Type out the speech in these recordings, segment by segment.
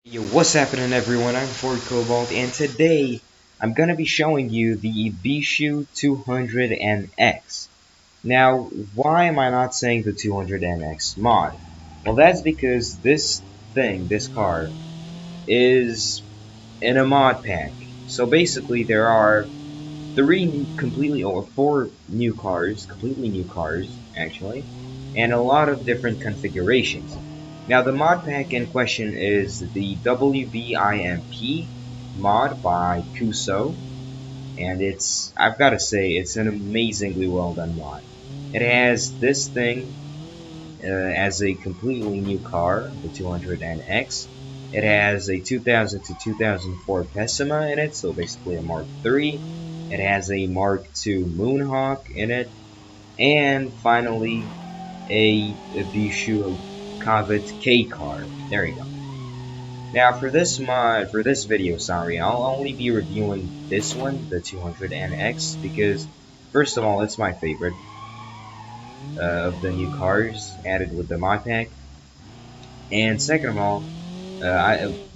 Yo, what's happening everyone? I'm Ford Cobalt and today I'm gonna be showing you the Bishu 200NX. Now, why am I not saying the 200NX mod? Well, that's because this car, is in a mod pack. So basically there are four new cars, completely new cars, actually, and a lot of different configurations. Now, the mod pack in question is the WBIMP mod by Kueso, and I've got to say, it's an amazingly well done mod. It has this thing as a completely new car, the 200NX. It has a 2000 to 2004 Pessima in it, so basically a Mark III. It has a Mark II Moonhawk in it, and finally a Bishu Covet K car. There you go. Now for this video, sorry, I'll only be reviewing this one, the 200NX, because first of all, it's my favorite of the new cars added with the mod pack. And second of all,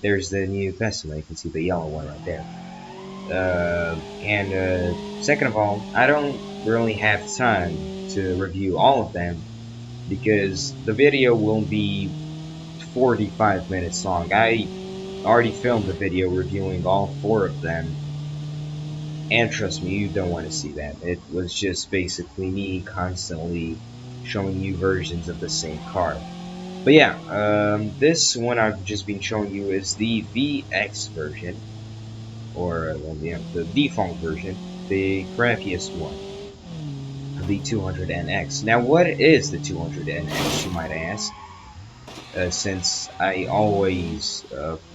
there's the new Pessima. You can see the yellow one right there. And second of all, I don't really have time to review all of them because the video will be 45 minutes long. I already filmed a video reviewing all four of them, and trust me, you don't want to see that. It was just basically me constantly showing you versions of the same car. But yeah, this one I've just been showing you is the VX version, or the default version, the crappiest one, the 200NX. Now, what is the 200NX, you might ask? Since I always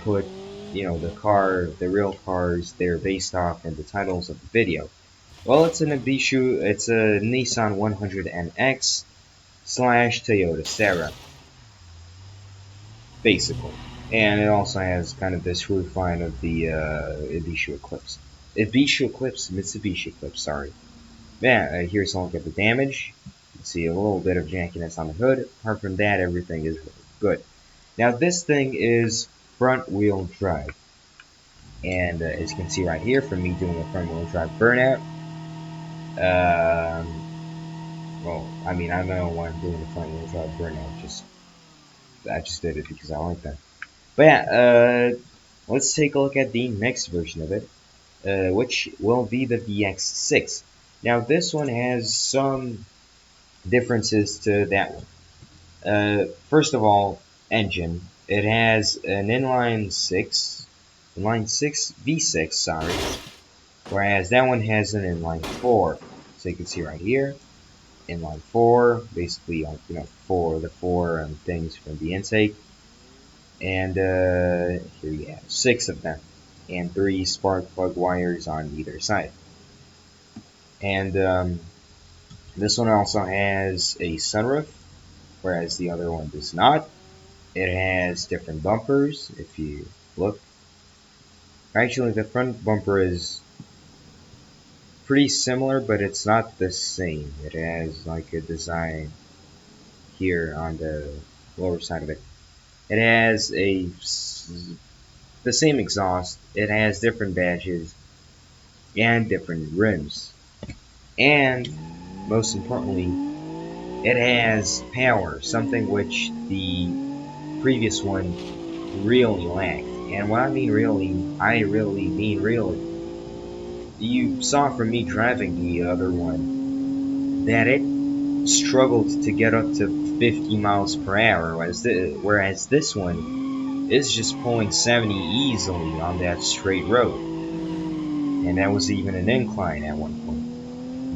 put, the real cars they're based off in the titles of the video. Well, it's it's a Nissan 100NX slash Toyota Serra, basically. And it also has kind of this roof line of the Ibishu Eclipse. Mitsubishi Eclipse, sorry. Yeah, here's a look at the damage. You can see a little bit of jankiness on the hood. Apart from that, everything is good. Now, this thing is front wheel drive. And as you can see right here, from me doing a front wheel drive burnout, well, I mean, I don't know why I'm doing a front wheel drive burnout. I just did it because I like that. But yeah, let's take a look at the next version of it, which will be the VX6. Now, this one has some differences to that one. First of all, engine. It has an inline six V6, sorry, whereas that one has an inline four. So you can see right here, inline four, basically, for the four things from the intake. And here you have six of them, and three spark plug wires on either side. And this one also has a sunroof, whereas the other one does not. It has different bumpers, if you look. Actually, the front bumper is pretty similar, but it's not the same. It has like a design here on the lower side of it. It has the same exhaust. It has different badges and different rims. And most importantly, it has power, something which the previous one really lacked. And when I mean really, I really mean really. You saw from me driving the other one that it struggled to get up to 50 miles per hour, whereas this one is just pulling 70 easily on that straight road. And that was even an incline at one point.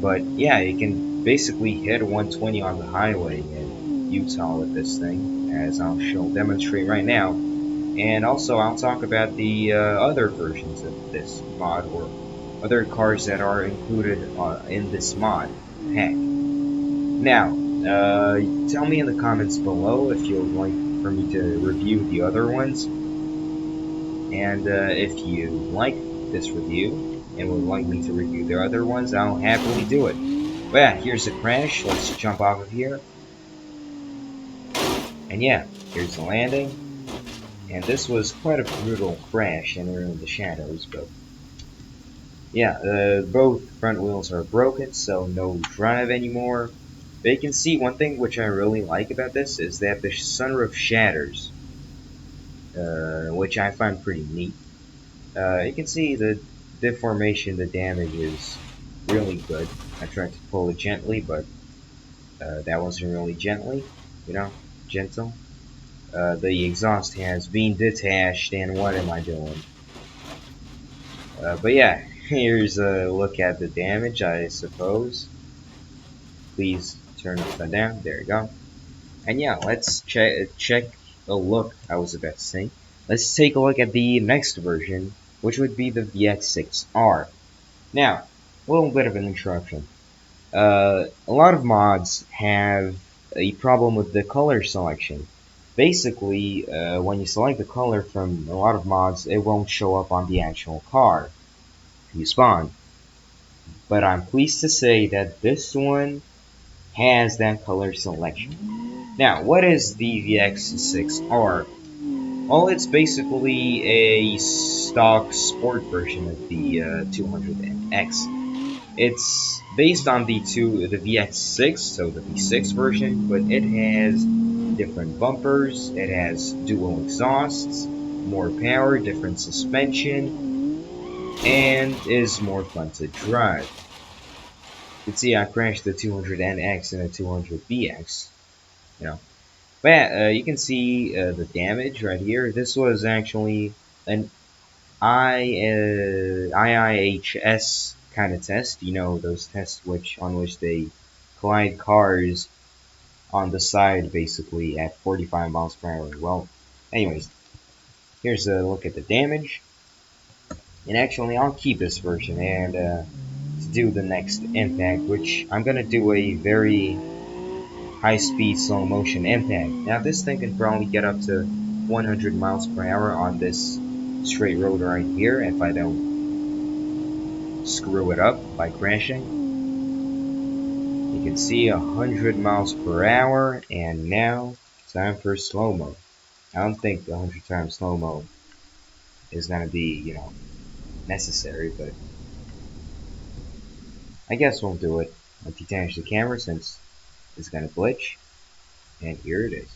But yeah, you can basically hit 120 on the highway in Utah with this thing, as I'll demonstrate right now. And also, I'll talk about the other versions of this mod, or other cars that are included in this mod pack. Now, tell me in the comments below if you'd like for me to review the other ones, and if you like this review and would like me to review the other ones, I'll happily do it. But yeah, here's the crash. Let's jump off of here. And yeah, here's the landing. and this was quite a brutal crash and we're in the shadows, but yeah, both front wheels are broken, so no drive anymore. But you can see one thing which I really like about this is that the sunroof shatters, which I find pretty neat. You can see the deformation, the damage is really good. I tried to pull it gently, but that wasn't really gently, you know, gentle. The exhaust has been detached, and what am I doing? But yeah, here's a look at the damage, I suppose. Please turn upside down. There you go. And yeah, let's check a look. I was about to say. Let's take a look at the next version, which would be the VX6R. Now, a little bit of an interruption. A lot of mods have a problem with the color selection. Basically, when you select the color from a lot of mods, it won't show up on the actual car you spawn. But I'm pleased to say that this one has that color selection. Now, what is the VX6R? Well, it's basically a stock sport version of the 200X. It's based on the VX6, so the V6 version, but it has different bumpers, it has dual exhausts, more power, different suspension, and is more fun to drive. You can see I crashed the 200NX and the 200BX, you know. But yeah, you can see the damage right here. This was actually an IIHS kind of test. You know, those tests on which they collide cars on the side basically at 45 miles per hour. Well, anyways, here's a look at the damage. And actually, I'll keep this version and to do the next impact, which I'm gonna do a very high-speed slow motion impact. Now this thing can probably get up to 100 miles per hour on this straight road right here if I don't screw it up by crashing. You can see 100 miles per hour, and now time for slow-mo. I don't think 100 times slow-mo is gonna be, necessary, but I guess we'll do it. I'll detach the camera since it's gonna glitch, and here it is.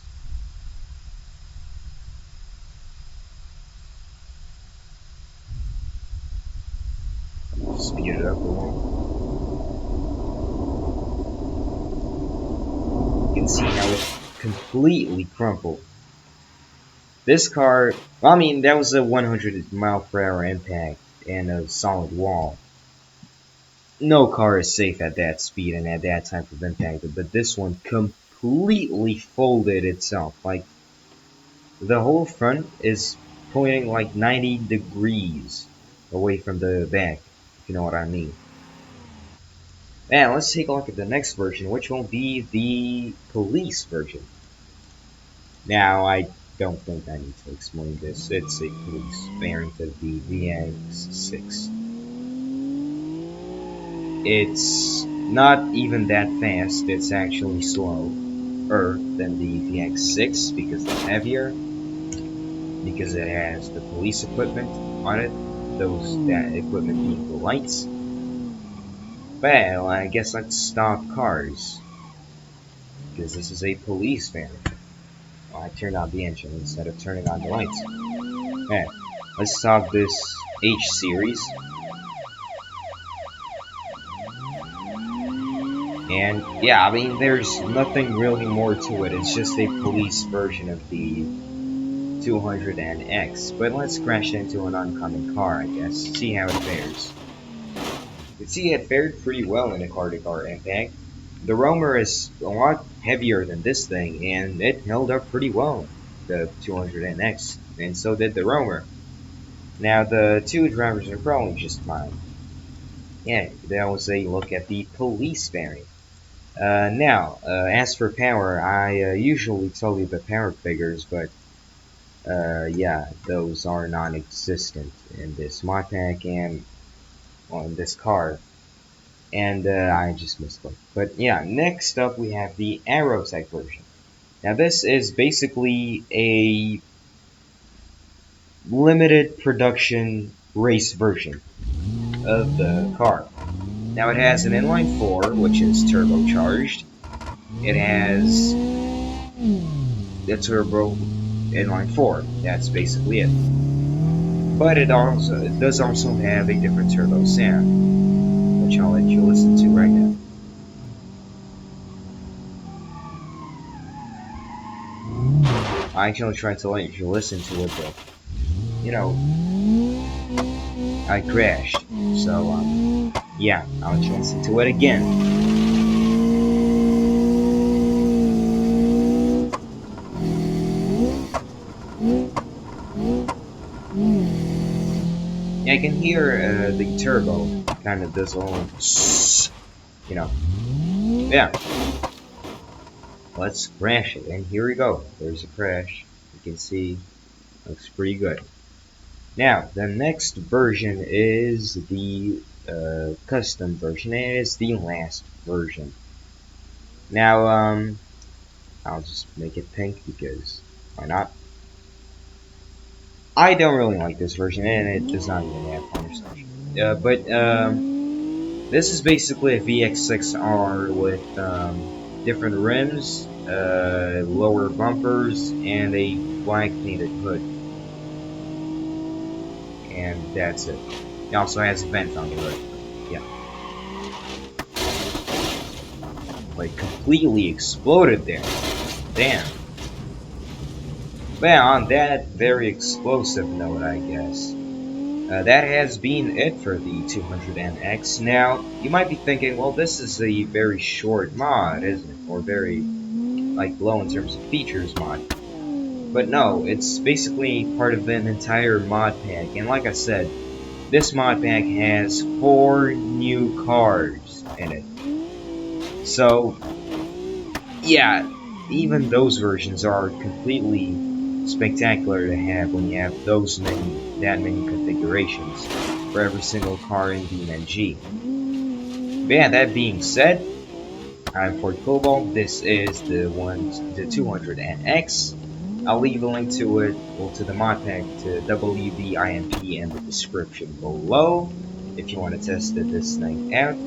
Speed it up a little. You can see how it completely crumpled. This car, well, I mean, that was a 100 mile per hour impact and a solid wall. No car is safe at that speed and at that type of impact, but this one completely folded itself. Like, the whole front is pointing like 90 degrees away from the back, if you know what I mean. Now, let's take a look at the next version, which will be the police version. Now, I don't think I need to explain this. It's a police variant of the VX6. It's not even that fast, it's actually slower than the VX6 because it's heavier, because it has the police equipment on it, that equipment being the lights. Well, I guess let's stop cars, because this is a police variant. Well, I turned on the engine instead of turning on the lights. Man, let's stop this H series. And yeah, I mean, there's nothing really more to it. It's just a police version of the 200NX. But let's crash into an oncoming car, I guess. See how it fares. You can see it fared pretty well in a car-to-car impact. The Roamer is a lot heavier than this thing, and it held up pretty well, the 200NX, and so did the Roamer. Now, the two drivers are probably just fine. Yeah, that was a look at the police variant. As for power, I usually tell you the power figures, but yeah, those are non-existent in this modpack and on this car, and I just missed them. But yeah, next up we have the Aerotech version. Now this is basically a limited production race version of the car. Now it has an inline 4, which is turbocharged. It has the turbo inline 4. That's basically it. But it does also have a different turbo sound, which I'll let you listen to right now. I actually tried to let you listen to it, but you know, I crashed. So yeah, I'll let you listen to it again. Yeah, I can hear the turbo kind of does a little, you know. Yeah, let's crash it, and here we go. There's a crash. You can see, looks pretty good. Now, the next version is the custom version, and it is the last version. Now, I'll just make it pink because why not? I don't really like this version, and it does not even have cornerstone. But this is basically a VX6R with different rims, lower bumpers, and a black painted hood. And that's it. It also has a vent on the hood. Yeah. Like, completely exploded there. Damn. Well, on that very explosive note, I guess, that has been it for the 200NX. Now, you might be thinking, well, this is a very short mod, isn't it? Or very, like, low in terms of features mod. But no, it's basically part of an entire mod pack. And like I said, this mod pack has 4 new cars in it. So, yeah, even those versions are completely spectacular to have when you have that many configurations for every single car in BeamNG. But yeah, that being said, I'm Ford Cobalt. This is the 200NX. I'll leave a link to it, well, to the mod pack, to WBIMP in the description below if you want to test this thing out.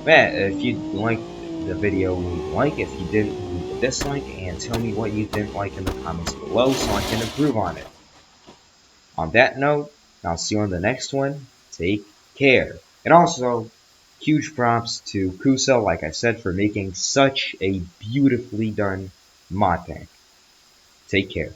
But if you liked the video, leave a like. If you didn't, leave a dislike, and tell me what you didn't like in the comments below so I can improve on it. On that note, I'll see you on the next one. Take care. And also, huge props to Kueso, like I said, for making such a beautifully done mod pack. Take care.